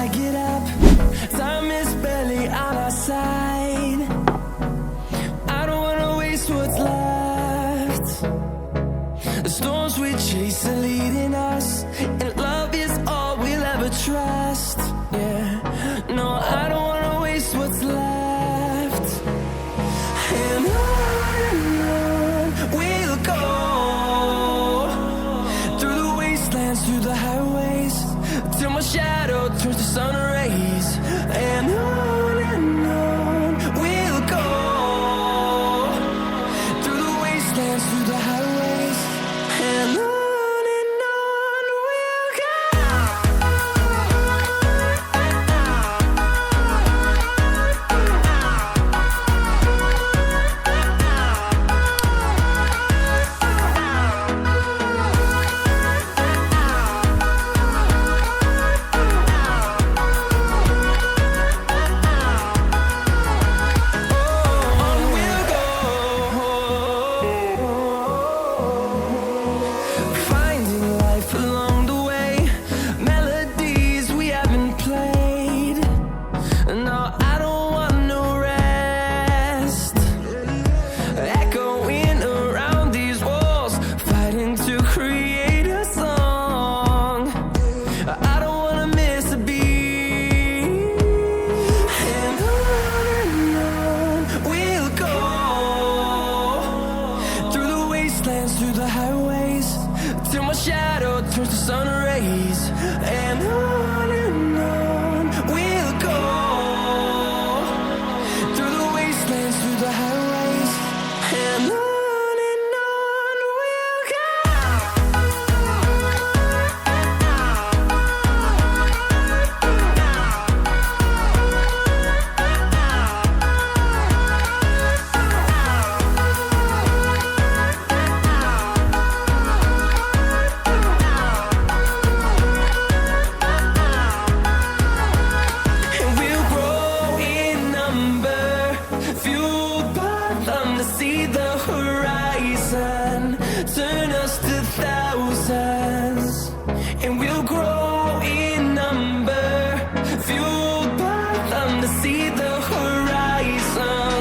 I get up, time is barely on our side. I don't wanna waste what's left. The storms we chase are leading us, and love is all we'll ever trust. Yeah, no, I don't wanna waste what's left. And on we'll go, through the wastelands, through the highways, till my shadow turns to sun rays. And on we'll go, through the wastelands, through the highways, and on we'll go. Through the highways, till my shadow turns to sun rays. And on we'll go, through the wastelands, through the highways, and on we'll go. See the horizon turn us to thousands, and we'll grow in number, fueled by them to see the horizon.